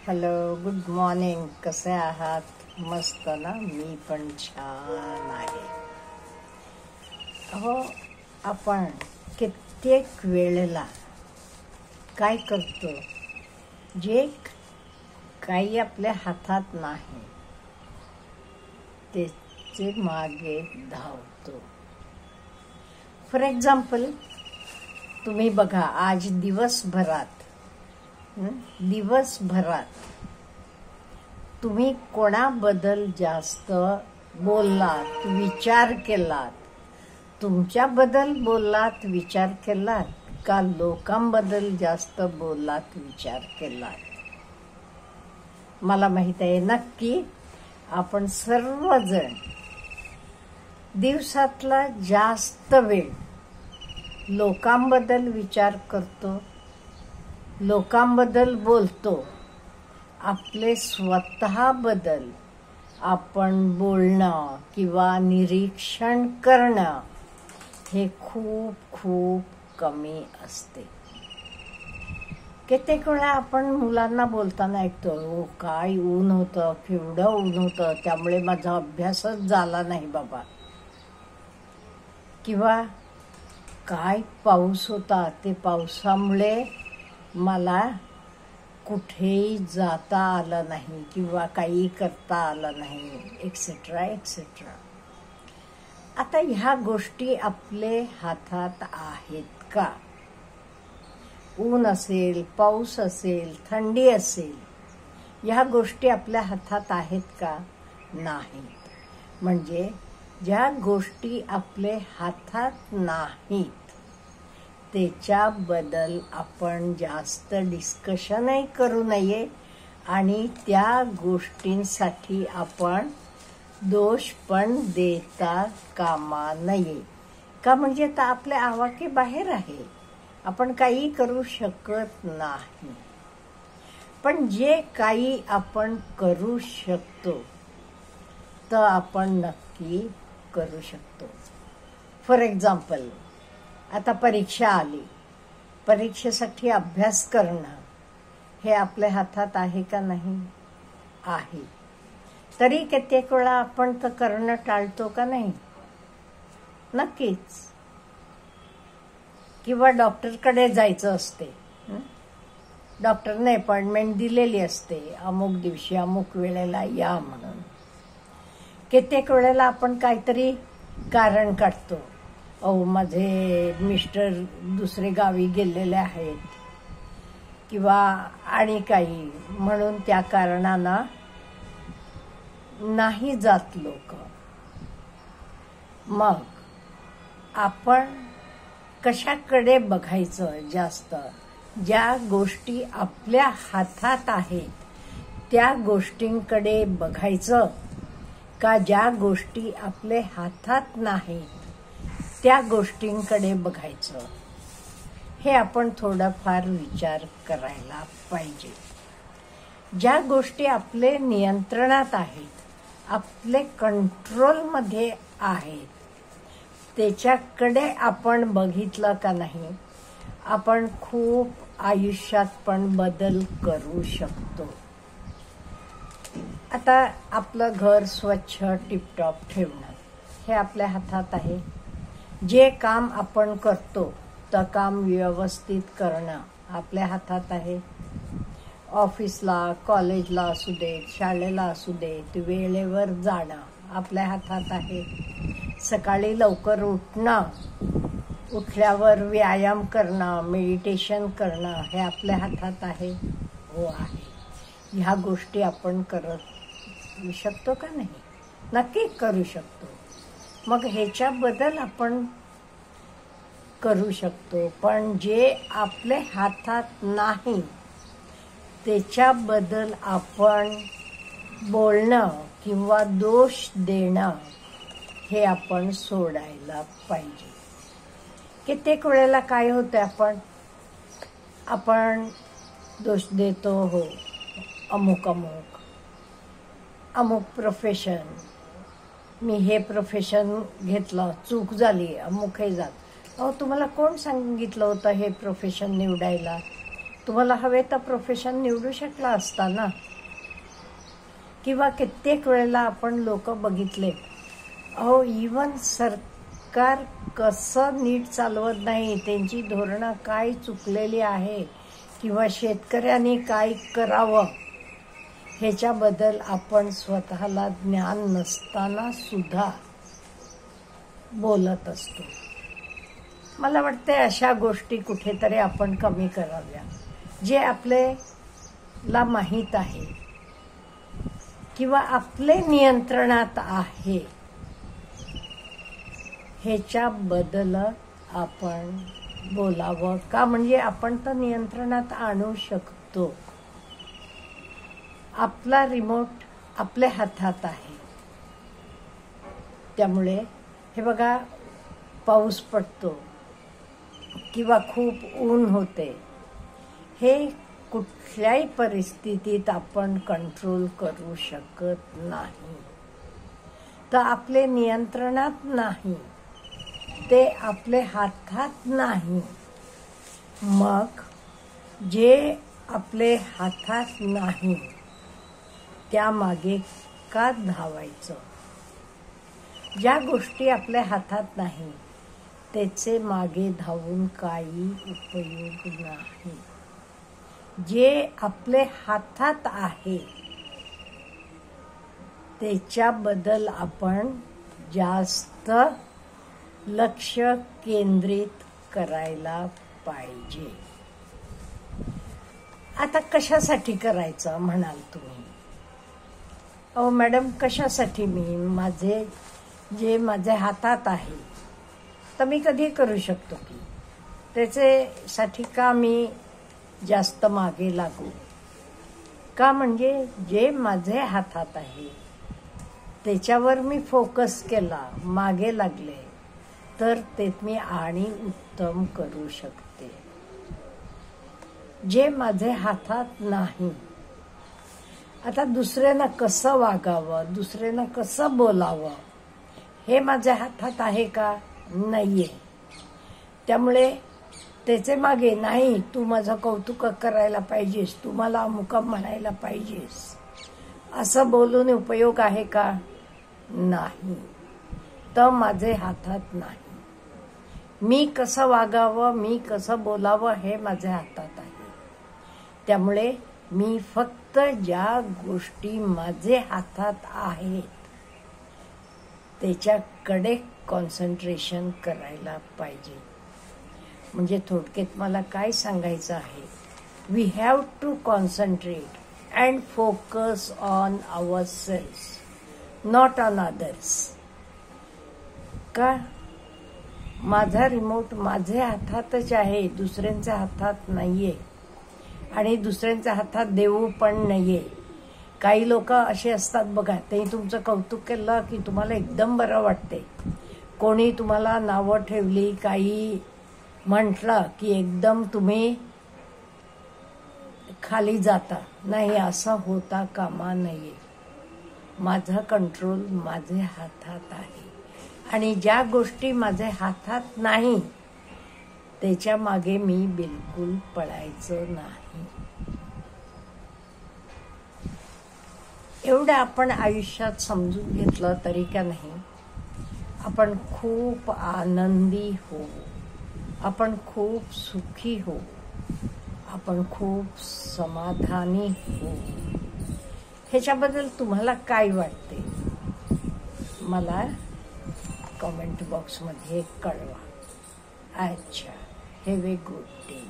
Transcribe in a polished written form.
Hello, good morning. कसे आहात? मस्त ना? मी पण छान आहे. अहो, आपण कित्येक वेळेला काय करतो, जे काही आपल्या हातात नाही त्याचे मागे धावतो. फॉर एक्झाम्पल, तुम्ही बघा, आज दिवसभरात तुम्ही कोणाबद्दल जास्त बोललात, विचार केलात? तुमच्याबद्दल बोललात, विचार केलात, का लोकांबद्दल जास्त बोललात, विचार केलात? मला माहित आहे नक्की आपण सर्वजण दिवसातला जास्त वेळ लोकांबद्दल विचार करतो, लोकांबद्दल बोलतो. आपले स्वतःबद्दल आपण बोलणं किंवा निरीक्षण करणं हे खूप खूप कमी असते. कित्येक वेळा आपण मुलांना बोलताना ऐकतो, "ओ, काय ऊन होतं, केवढं ऊन होतं, त्यामुळे माझा अभ्यासच झाला नाही बाबा." किंवा काय पाऊस होता, ते पावसामुळे मला कुठेही जाता आलं नाही किंवा काही करता आलं नाही, एक्सेट्रा एक्सेट्रा. आता ह्या गोष्टी आपले हातात आहेत का? ऊन असेल, पाऊस असेल, थंडी असेल, ह्या गोष्टी आपल्या हातात आहेत का? नाहीत. म्हणजे ज्या गोष्टी आपले हातात नाहीत त्याच्याबद्दल आपण जास्त डिस्कशनही करू नये आणि त्या गोष्टींसाठी आपण दोष पण देता कामा नये. का? म्हणजे आता आपल्या आवाके बाहेर आहे, आपण काही करू शकत नाही. पण जे काही आपण करू शकतो तर आपण नक्की करू शकतो. फॉर एक्झाम्पल, आता परीक्षा आली, परीक्षेसाठी अभ्यास करणं हे आपल्या हातात आहे का? नाही आहे. तरी कित्येक वेळा आपण तर करणं टाळतो का? नाही, नक्कीच. किंवा डॉक्टरकडे जायचं असते, डॉक्टरने अपॉइंटमेंट दिलेली असते, अमुक दिवशी अमुक वेळेला या म्हणून. कित्येक वेळेला आपण काहीतरी कारण काढतो, "अहो, माझे मिस्टर दुसरे गावी गेलेले आहेत" किंवा आणि काही म्हणून त्या कारणानं नाही जात लोक. मग आपण कशाकडे बघायचं जास्त? ज्या गोष्टी आपल्या हातात आहेत त्या गोष्टींकडे बघायचं का ज्या गोष्टी आपल्या हातात नाहीत त्या गोष्टींकडे बघायचं? हे आपण थोडाफार विचार करायला पाहिजे. ज्या गोष्टी आपले नियंत्रणात आहेत, आपले कंट्रोलमध्ये आहेत, त्याच्याकडे आपण बघितलं का नाही, आपण खूप आयुष्यात पण बदल करू शकतो. आता आपलं घर स्वच्छ टिपटॉप ठेवणं हे आपल्या हातात आहे. जे काम आपण करतो ते काम व्यवस्थित करणं आपल्या हातात आहे. ऑफिसला, कॉलेजला असू देत, शाळेला असू देत, वेळेवर जाणं आपल्या हातात आहे. सकाळी लवकर उठणं, उठल्यावर व्यायाम करणं, मेडिटेशन करणं हे आपल्या हातात आहे. हो, आहे. ह्या गोष्टी आपण करू शकतो का? नाही, नक्की करू शकतो. मग ह्याच्याबद्दल आपण करू शकतो. पण जे आपल्या हातात नाही त्याच्याबद्दल आपण बोलणं किंवा दोष देणं हे आपण सोडायला पाहिजे. कित्येक वेळेला काय होतं, आपण दोष देतो, हो, अमुक प्रोफेशन, मी हे प्रोफेशन घेतलं, चूक झाली, अमुक हे झालं. अहो, तुम्हाला कोण सांगितलं होतं हे प्रोफेशन निवडायला? तुम्हाला हवे तर प्रोफेशन निवडू शकला असता ना. किंवा कित्येक वेळेला आपण लोक बघितले, अहो इवन सरकार कसं नीट चालवत नाही, त्यांची धोरणं काय चुकलेली आहे, किंवा शेतकऱ्यांनी काय करावं ह्याच्याबद्दल आपण स्वतःला ज्ञान नसताना सुद्धा बोलत असतो. मला वाटते अशा गोष्टी कुठेतरी आपण कमी कराव्या. जे आपल्याला माहीत आहे किंवा आपले नियंत्रणात आहे ह्याच्याबद्दल आपण बोलावं का, म्हणजे आपण तर नियंत्रणात आणू शकतो. आपला रिमोट आपल्या हातात आहे. त्यामुळे हे बघा, पाऊस पडतो किंवा खूप ऊन होते, हे कुठल्याही परिस्थितीत आपण कंट्रोल करू शकत नाही. तर आपले नियंत्रणात नाही, ते आपले हातात नाही. मग जे आपले हातात नाही त्यामागे का धावायचं? ज्या गोष्टी आपल्या हातात नाही त्याचे मागे धावून काही उपयोग नाही. जे आपले हातात आहे त्याच्याबद्दल आपण जास्त लक्ष केंद्रित करायला पाहिजे. आता कशासाठी करायचं म्हणाल तुम्ही? अहो मॅडम, कशासाठी? माझ्या हातात आहे तर मी कधी करू शकतो की, त्याच्यासाठी का मी जास्त मागे लागू का? म्हणजे जे माझे हातात आहे त्याच्यावर मी फोकस केला, मागे लागले, तर ते मी आणि उत्तम करू शकते. जे माझे हातात नाही, आता दुसऱ्यांना कसं वागावं, दुसऱ्यांना कसं बोलावं हे माझ्या हातात आहे का? नाहीये. त्यामुळे त्याचे मागे नाही, तू माझं कौतुक करायला पाहिजेस, तू मला अमुकं म्हणायला पाहिजेस, असं बोलून उपयोग आहे का? नाही. तर माझे हातात नाही. मी कसं वागावं, मी कसं बोलावं हे माझ्या हातात आहे. त्यामुळे मी फक्त ज्या गोष्टी माझे हातात आहेत त्याच्याकडे कॉन्सन्ट्रेशन करायला पाहिजे. म्हणजे थोडक्यात मला काय सांगायचं आहे, we have to concentrate and focus on our sales, not on others. का? माझा रिमोट माझ्या हातातच आहे, दुसऱ्यांच्या हातात नाहीये, आणि दुसऱ्यांच्या हातात देऊ पण नाहीये. काही लोक असे असतात बघा, ते तुमचं कौतुक केलं की तुम्हाला एकदम बरं वाटते. कोणी तुम्हाला नावं ठेवली, काही म्हटलं की एकदम तुम्ही खाली जाता. नाही, असं होता कामा नये. माझा कंट्रोल माझ्या हातात आहे, आणि ज्या गोष्टी माझ्या हातात नाही त्याच्या मागे मी बिलकुल पळायचं नाही. एवढं आपण आयुष्यात समजून घेतलं तरी का नाही, आपण खूप आनंदी होऊ, आपण खूप सुखी होऊ, आपण खूप समाधानी होऊ. ह्याच्याबद्दल तुम्हाला काय वाटते मला कमेंट बॉक्समध्ये कळवा. अच्छा, हॅव ए गुड डे.